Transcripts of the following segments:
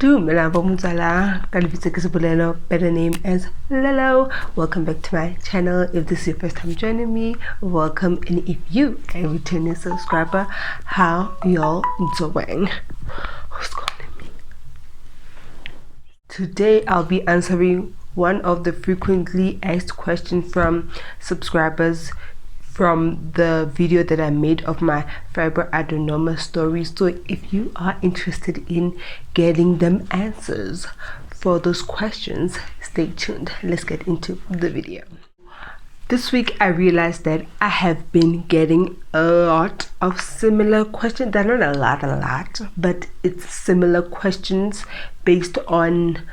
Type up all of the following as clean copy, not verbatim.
Feliciasebolelo, better name as Lelo. Welcome back to my channel. If this is your first time joining me, welcome. And if you are a returning subscriber, how y'all doing? Who's calling me? Today I'll be answering one of the frequently asked questions from subscribers from the video that I made of my fibroadenoma story. So if you are interested in getting them answers for those questions, stay tuned. Let's get into the video. This week I realized that I have been getting a lot of similar questions. They're not a lot, but it's similar questions based on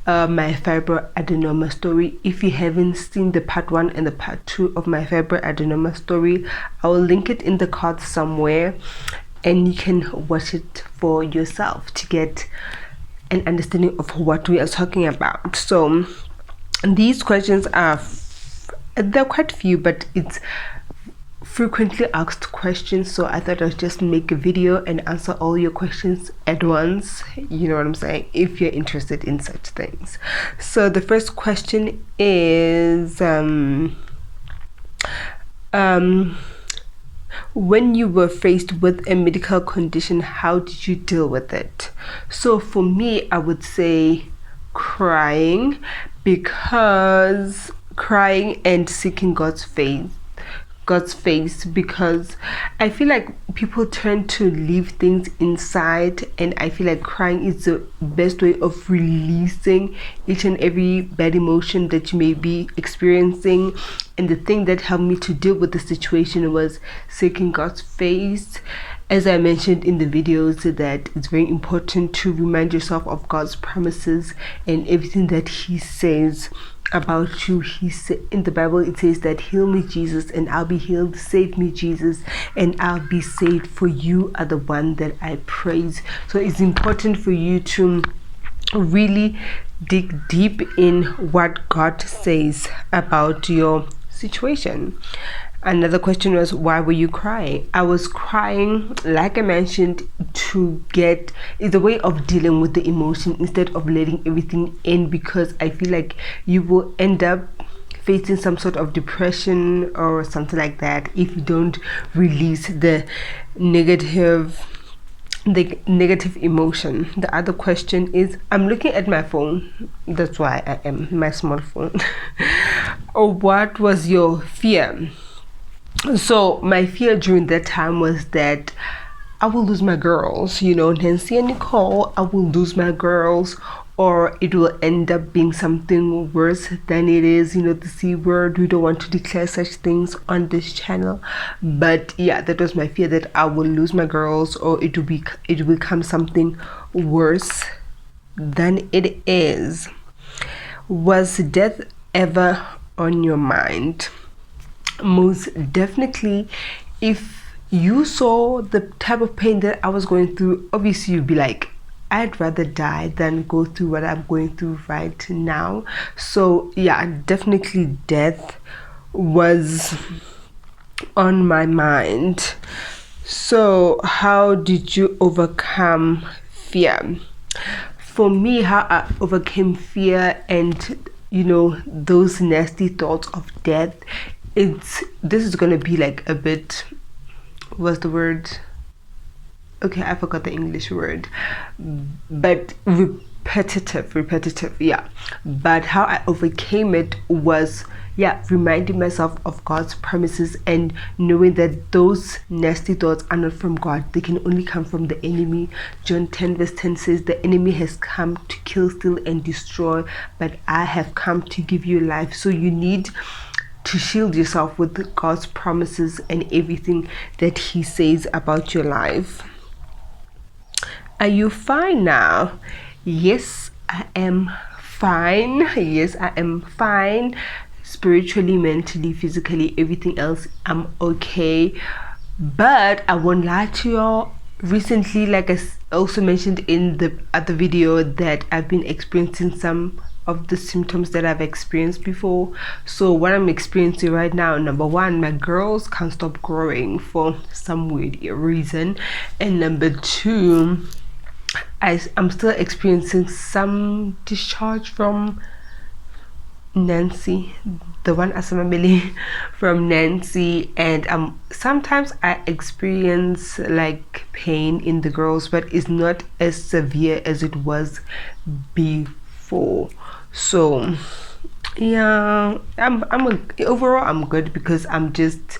my fibroadenoma story. If you haven't seen the part 1 and the part 2 of my fibroadenoma story, I will link it in the card somewhere and you can watch it for yourself to get an understanding of what we are talking about. So these questions are they're quite few, but it's frequently asked questions, so I thought I'd just make a video and answer all your questions at once. You know what I'm saying, if you're interested in such things. So the first question is when you were faced with a medical condition, how did you deal with it? So for me, I would say crying, because crying and seeking God's face, because I feel like people tend to leave things inside, and I feel like crying is the best way of releasing each and every bad emotion that you may be experiencing. And the thing that helped me to deal with the situation was seeking God's face. As I mentioned in the videos, that it's very important to remind yourself of God's promises and everything that He says about you. He said in the Bible, it says that heal me Jesus and I'll be healed, save me Jesus and I'll be saved, for you are the one that I praise. So it's important for you to really dig deep in what God says about your situation. Another question was, why were you crying? I was crying, like I mentioned, to get, it's a way of dealing with the emotion instead of letting everything in, because I feel like you will end up facing some sort of depression or something like that if you don't release the negative emotion. The other question is, I'm looking at my phone, that's why I am, my small phone. Or what was your fear? So my fear during that time was that I will lose my girls, you know, Nancy and Nicole, I will lose my girls, or it will end up being something worse than it is, you know, the C word. We don't want to declare such things on this channel, but yeah, that was my fear, that I will lose my girls, or it will become something worse than it is. Was death ever on your mind? Most definitely. If you saw the type of pain that I was going through, obviously you'd be like, I'd rather die than go through what I'm going through right now. So yeah, definitely death was on my mind. So how did you overcome fear? For me, how I overcame fear and, you know, those nasty thoughts of death, this is gonna be like a bit, what's the word? Okay, I forgot the English word, but repetitive, yeah. But how I overcame it was, yeah, reminding myself of God's promises and knowing that those nasty thoughts are not from God. They can only come from the enemy. John 10 verse 10 says, the enemy has come to kill, steal and destroy, but I have come to give you life. So you need to shield yourself with God's promises and everything that He says about your life. Are you fine now? Yes, I am fine. Yes, I am fine. Spiritually, mentally, physically, everything else, I'm okay. But I won't lie to y'all. Recently, like I also mentioned in the other video, that I've been experiencing some of the symptoms that I've experienced before. So what I'm experiencing right now, number one, my girls can't stop growing for some weird reason, and number two, I'm still experiencing some discharge from Nancy, the one asamamili from Nancy, and sometimes I experience like pain in the girls, but it's not as severe as it was before. So yeah, overall I'm good, because I'm just,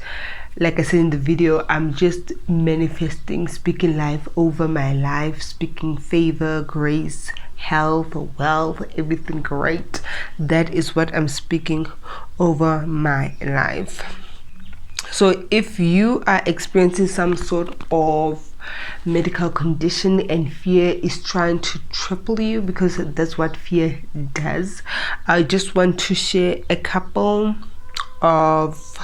like I said in the video, I'm just manifesting, speaking life over my life, speaking favor, grace, health, wealth, everything great. That is what I'm speaking over my life. So if you are experiencing some sort of medical condition and fear is trying to triple you, because that's what fear does, I just want to share a couple of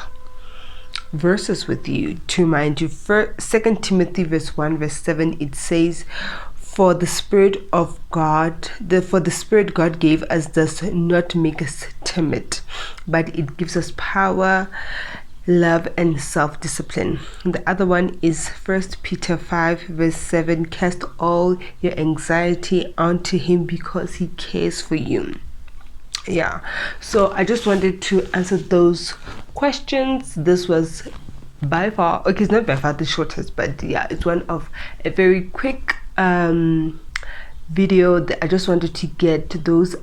verses with you to remind you. Second Timothy verse 1 verse 7, it says, for the Spirit God gave us does not make us timid, but it gives us power, love, and self-discipline. The other one is First Peter 5 verse 7, cast all your anxiety onto him because he cares for you. Yeah, so I just wanted to answer those questions. This was by far, okay, it's not by far the shortest, but yeah, it's one of a very quick video that I just wanted to get those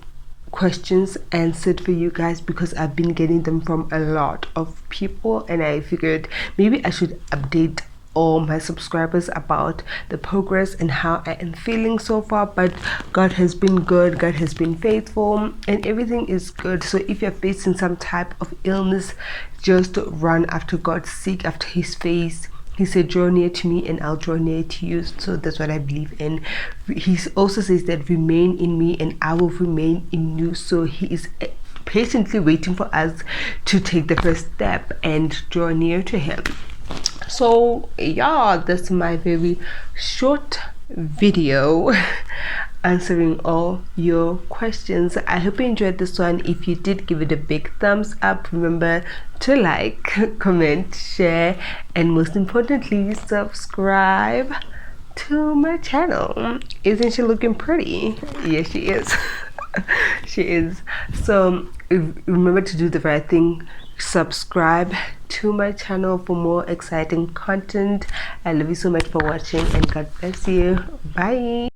questions answered for you guys, because I've been getting them from a lot of people, and I figured maybe I should update all my subscribers about the progress and how I am feeling so far. But God has been good, God has been faithful, and everything is good. So if you're facing some type of illness, just run after God, seek after his face. He said, draw near to me and I'll draw near to you. So that's what I believe in. He also says that remain in me and I will remain in you. So he is patiently waiting for us to take the first step and draw near to him. So yeah, that's my very short video answering all your questions. I hope you enjoyed this one. If you did, give it a big thumbs up. Remember to like, comment, share, and most importantly, subscribe to my channel. Isn't she looking pretty? Yes, she is. She is. So remember to do the right thing. Subscribe to my channel for more exciting content. I love you so much for watching, and God bless you. Bye.